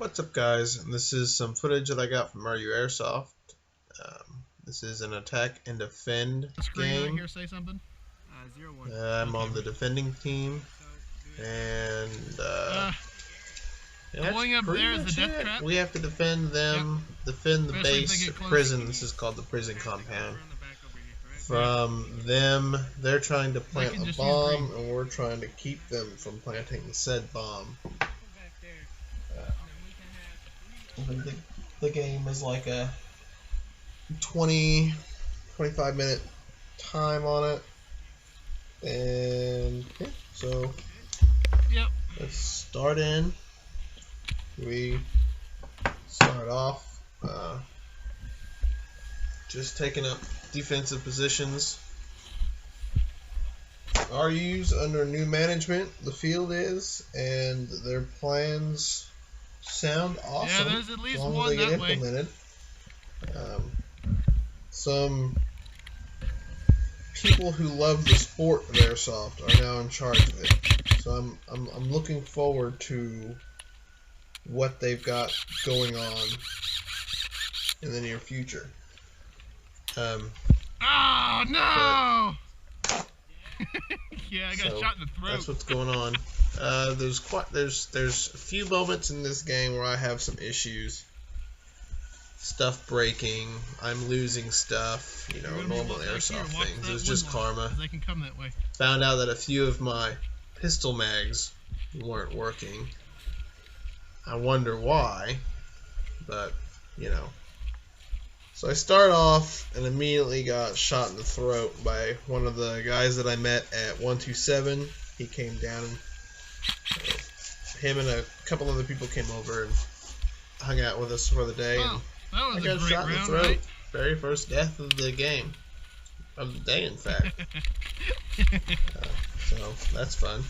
What's up, guys? And this is some footage that I got from Airsoft. This is an attack and defend game. Right here, say something. I'm on the defending team, and going up there is the death trap. We have to defend them, defend the Especially base prison. This is called the prison compound. From them, they're trying to plant a bomb, and we're trying to keep them from planting the said bomb. The game is like a 20-25 minute time on it, and yeah, so let's start in. We start off just taking up defensive positions. RU's under new management, the field is, and their plans sound awesome. Yeah, there's at least as long one as they get that implemented. Some people who love the sport of Airsoft are now in charge of it. So I'm looking forward to what they've got going on in the near future. Oh no! Yeah, I got shot in the throat. That's what's going on. There's a few moments in this game where I have some issues. Stuff breaking, I'm losing stuff, you know, normal Airsoft things. It was just karma. They can come that way. Found out that a few of my pistol mags weren't working. I wonder why, but you know. So I start off and immediately got shot in the throat by one of the guys that I met at 127. He came down, him and a couple other people came over and hung out with us for the day. Oh, that was I got a great shot in the round, throat. right? Very first death of the game. Of the day, in fact. So, that's fun.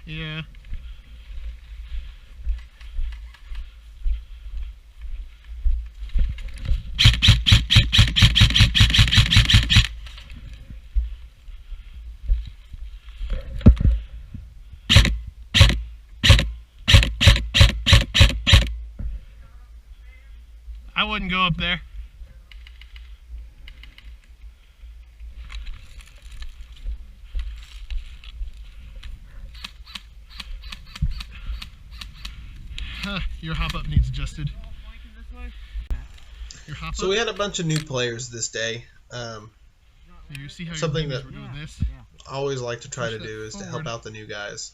Yeah. I wouldn't go up there. Your hop-up needs adjusted. So we had a bunch of new players this day. You see how something that we're doing this? I always like to try to do is to help out the new guys.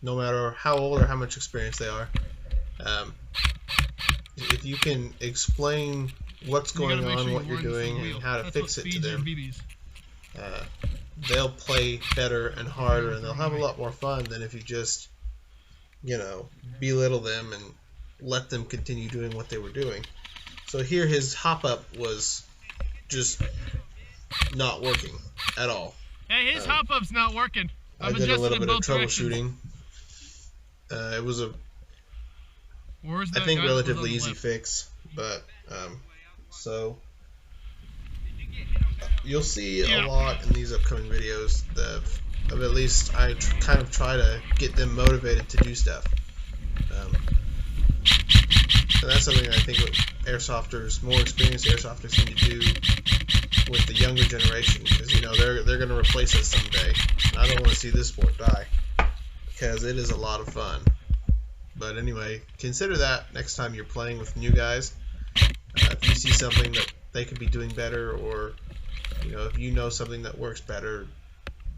No matter how old or how much experience they are. If you can explain what's going on, what you're doing, and how to fix it to them, they'll play better and harder, and they'll have a lot more fun than if you just, you know, belittle them and let them continue doing what they were doing. So here his hop-up was just not working at all. Hey, his hop-up's not working. I did a little bit of troubleshooting. It was a, I think, relatively easy fix, but so you'll see a lot in these upcoming videos of at least I kind of try to get them motivated to do stuff. And that's something I think what airsofters, more experienced airsofters, need to do with the younger generation, because you know they're going to replace us someday. I don't want to see this sport die, because it is a lot of fun. But anyway, consider that next time you're playing with new guys. If you see something that they could be doing better, or you know, if you know something that works better,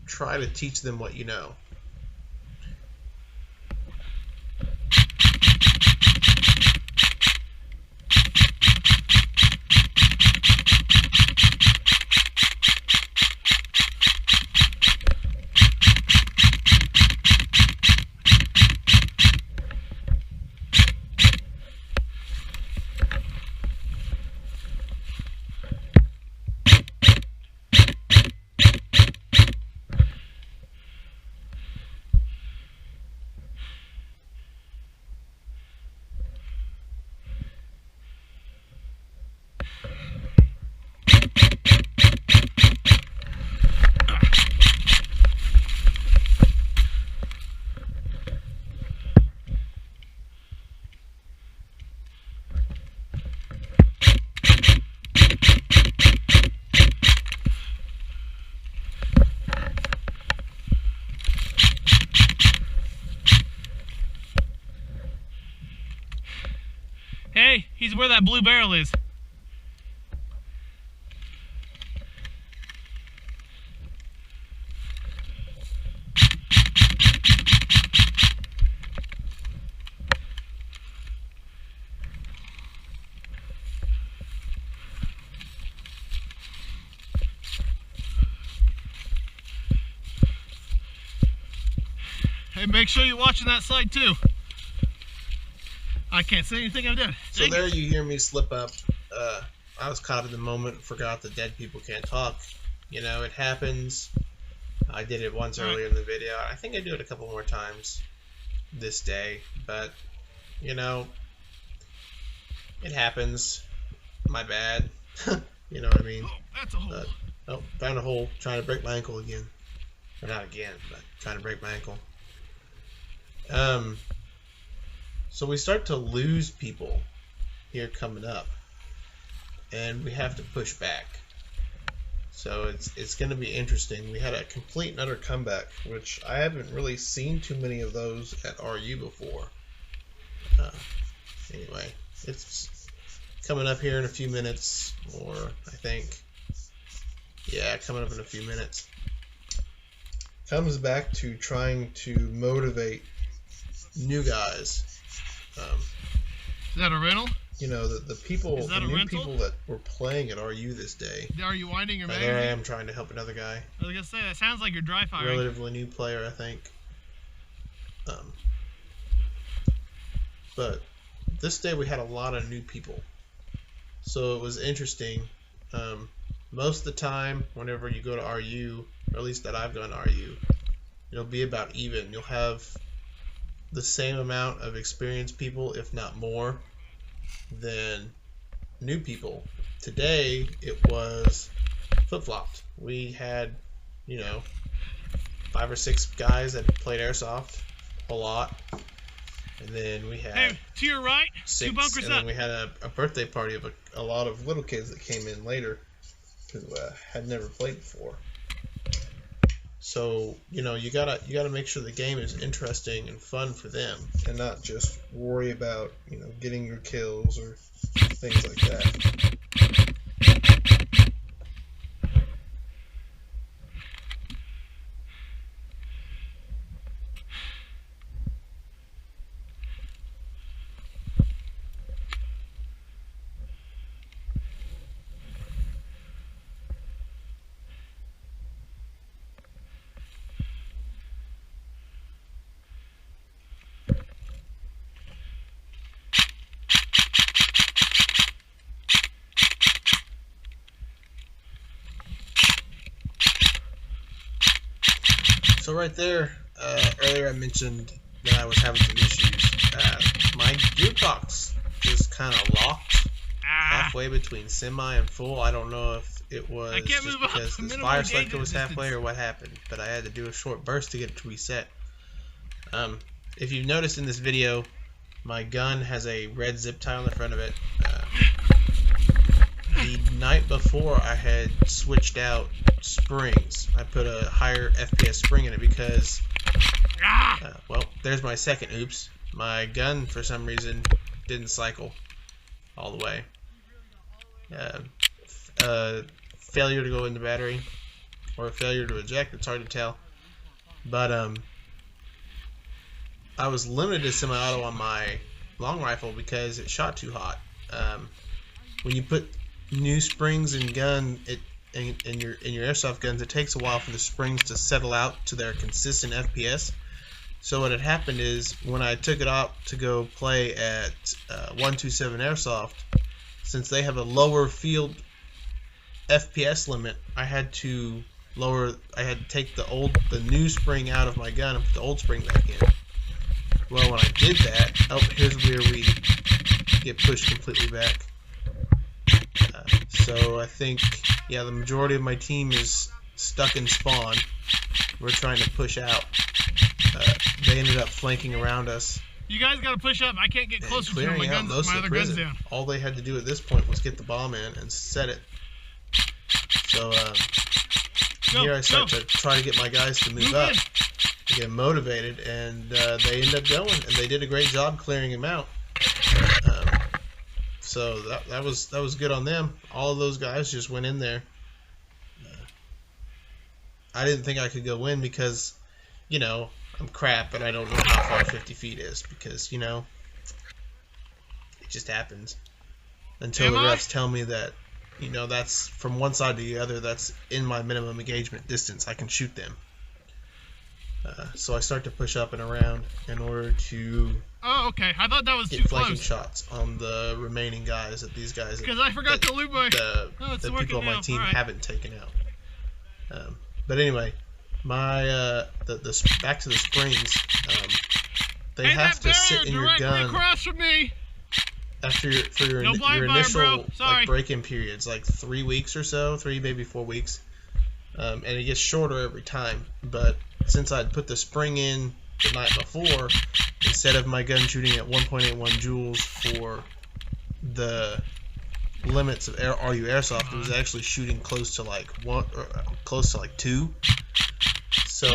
try to teach them what you know. He's where that blue barrel is. Hey, make sure you're watching that side too. I can't say anything I did. So there you hear me slip up. I was caught up in the moment, forgot that dead people can't talk. You know, it happens. I did it once earlier in the video. I think I do it a couple more times this day, but you know, it happens. My bad. You know what I mean? Oh, that's a hole. Oh, found a hole. Trying to break my ankle again. Or not again, but trying to break my ankle. So we start to lose people here coming up, and we have to push back. So it's going to be interesting. We had a complete and utter comeback, which I haven't really seen too many of those at RU before. Anyway, it's coming up here in a few minutes, or I think, yeah, coming up in a few minutes. Comes back to trying to motivate new guys. Is that a rental? You know, the people, the new rental? people that were playing at RU this day. Are you winding your magazine? There I am trying to help another guy. I was gonna say, that sounds like you're dry firing. Relatively new player, I think. But this day we had a lot of new people, so it was interesting. Most of the time, whenever you go to RU, or at least that I've gone to RU, it'll be about even. You'll have the same amount of experienced people, if not more, than new people. Today, it was flip-flopped. We had, you know, 5 or 6 guys that played Airsoft a lot. And then we had hey, to your right, 6, 2 bunkers and then up. we had a birthday party of a lot of little kids that came in later who had never played before. So, you know, you gotta make sure the game is interesting and fun for them, and not just worry about, you know, getting your kills or things like that. So right there, earlier I mentioned that I was having some issues. My gearbox just kind of locked halfway between semi and full. I don't know if it was just because this fire selector was halfway or what happened, but I had to do a short burst to get it to reset. If you've noticed in this video, my gun has a red zip tie on the front of it. The night before, I had switched out springs. I put a higher FPS spring in it because, well, there's my second oops. My gun, for some reason, didn't cycle all the way. Failure to go in the battery, or a failure to eject, it's hard to tell. But I was limited to semi-auto on my long rifle because it shot too hot. When you put new springs in gun, in your airsoft guns, it takes a while for the springs to settle out to their consistent FPS. So what had happened is, when I took it out to go play at 127 Airsoft, since they have a lower field FPS limit, I had to take the new spring out of my gun and put the old spring back in. Well, when I did that, here's where we get pushed completely back. So I think, yeah, the majority of my team is stuck in spawn. We're trying to push out. They ended up flanking around us. You guys gotta push up. I can't get closer to my guns. My other guns down. All they had to do at this point was get the bomb in and set it. So here I start to try to get my guys to move up, to get motivated, and they end up going, and they did a great job clearing him out. So that was good on them. All of those guys just went in there. I didn't think I could go in because, you know, I'm crap and I don't know how far 50 feet is because, you know, it just happens. Until the refs tell me that, you know, that's from one side to the other, that's in my minimum engagement distance. I can shoot them. So I start to push up and around in order to okay. I thought that was get flanking shots on the remaining guys that these guys because I forgot to loot my the people on my team haven't taken out. But anyway, my back to the springs. They have to sit in your gun across from me. After your initial like break-in periods, like 3 weeks or so, 3 maybe 4 weeks, and it gets shorter every time. But since I'd put the spring in the night before, instead of my gun shooting at 1.81 joules for the limits of RU Airsoft, it was actually shooting close to like 2. So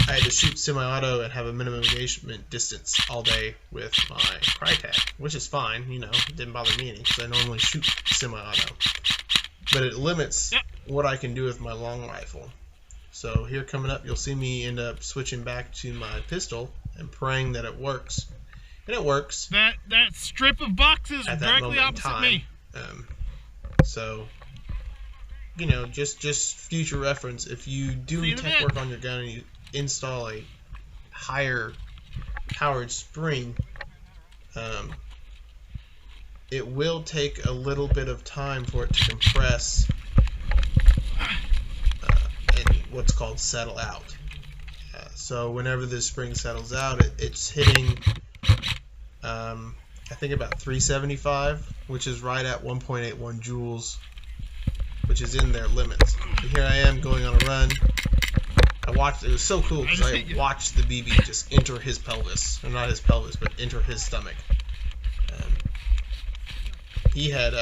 I had to shoot semi-auto and have a minimum engagement distance all day with my Crytek, which is fine, you know, it didn't bother me any because I normally shoot semi-auto. But it limits what I can do with my long rifle. So here coming up, you'll see me end up switching back to my pistol and praying that it works. And it works. That strip of boxes directly opposite me. So, you know, just future reference, if you do tech work on your gun and you install a higher powered spring, it will take a little bit of time for it to compress and what's called settle out. So whenever this spring settles out, it's hitting I think about 375, which is right at 1.81 joules, which is in their limits. And here I am going on a run. It was so cool because I watched the BB just enter his pelvis, or not his pelvis, but enter his stomach. He had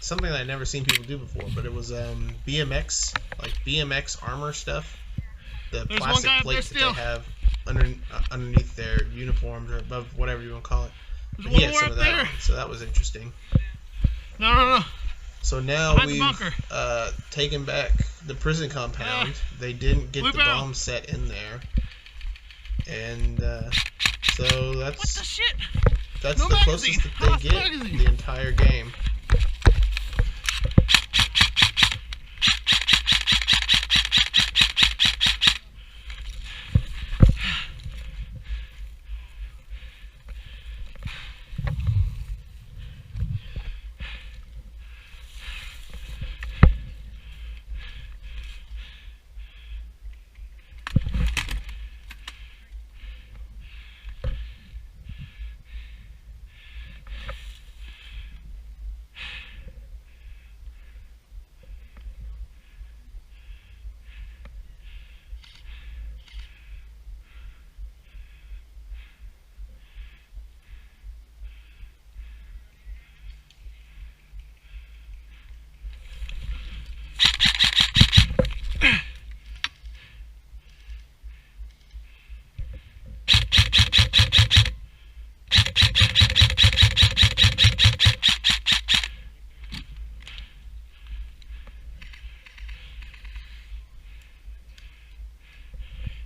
something that I'd never seen people do before, but it was BMX, like BMX armor stuff. The plastic plate that they have underneath their uniforms or above, whatever you want to call it. But he had some of that on, so that was interesting. No. So now we've taken back the prison compound. They didn't get the bomb set in there, and so that's the closest that they get the entire game.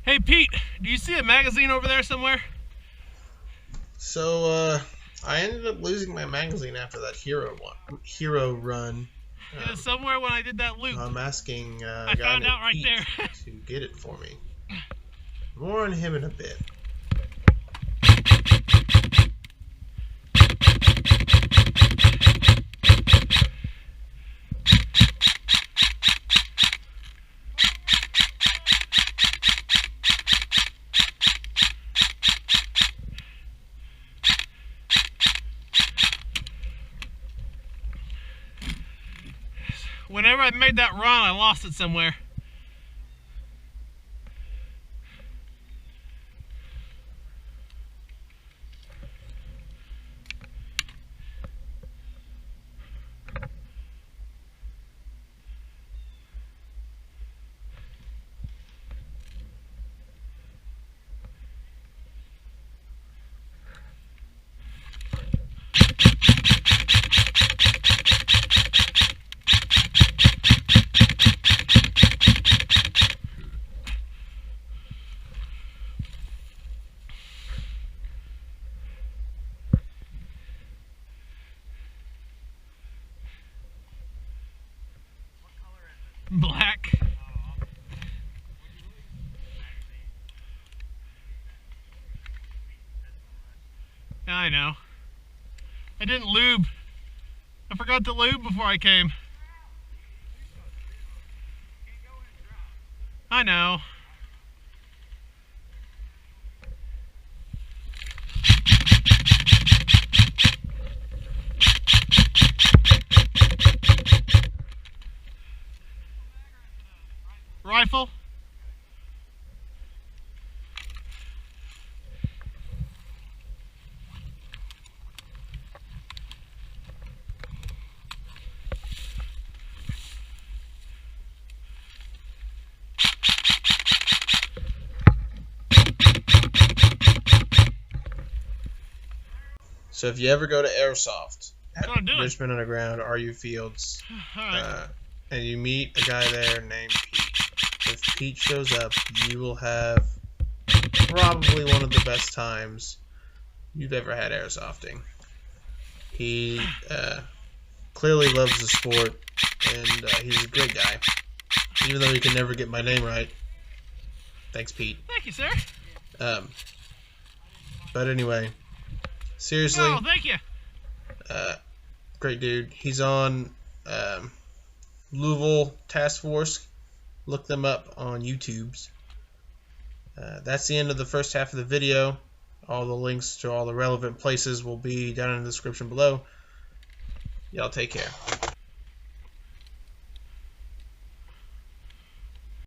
Hey Pete, do you see a magazine over there somewhere? So I ended up losing my magazine after that hero run. Yeah, somewhere when I did that loop. I'm asking I found out right there to get it for me. More on him in a bit. Whenever I made that run, I lost it somewhere. Black. Yeah, I know. I didn't lube. I forgot to lube before I came. I know. Rifle. So if you ever go to Airsoft at Richmond Underground, RU Fields, and you meet a guy there named Pete, if Pete shows up, you will have probably one of the best times you've ever had airsofting. He clearly loves the sport, and he's a great guy, even though he can never get my name right. Thanks, Pete. Thank you, sir. But anyway, seriously. Oh, thank you. Great dude. He's on Louisville Task Force. Look them up on YouTube's. That's the end of the first half of the video. All the links to all the relevant places will be down in the description below. Y'all take care.